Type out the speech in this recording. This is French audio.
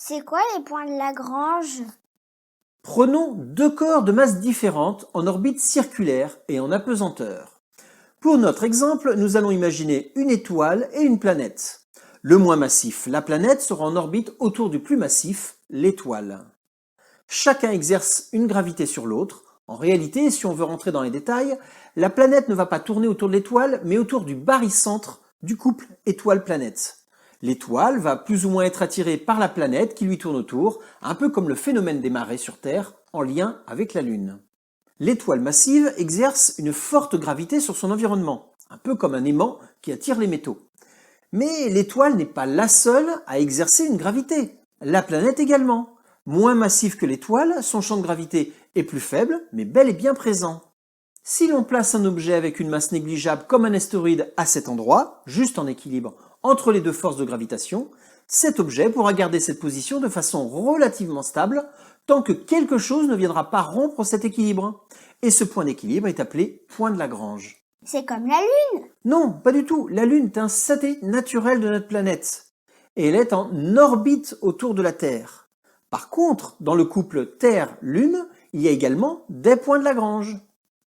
C'est quoi les points de Lagrange? Prenons deux corps de masse différentes en orbite circulaire et en apesanteur. Pour notre exemple, nous allons imaginer une étoile et une planète. Le moins massif, la planète, sera en orbite autour du plus massif, l'étoile. Chacun exerce une gravité sur l'autre. En réalité, si on veut rentrer dans les détails, la planète ne va pas tourner autour de l'étoile, mais autour du barycentre du couple étoile-planète. L'étoile va plus ou moins être attirée par la planète qui lui tourne autour, un peu comme le phénomène des marées sur Terre, en lien avec la Lune. L'étoile massive exerce une forte gravité sur son environnement, un peu comme un aimant qui attire les métaux. Mais l'étoile n'est pas la seule à exercer une gravité. La planète également. Moins massive que l'étoile, son champ de gravité est plus faible, mais bel et bien présent. Si l'on place un objet avec une masse négligeable comme un astéroïde à cet endroit, juste en équilibre entre les deux forces de gravitation, cet objet pourra garder cette position de façon relativement stable tant que quelque chose ne viendra pas rompre cet équilibre. Et ce point d'équilibre est appelé point de Lagrange. C'est comme la Lune. Non, pas du tout. La Lune est un satellite naturel de notre planète. Et elle est en orbite autour de la Terre. Par contre, dans le couple Terre-Lune, il y a également des points de Lagrange.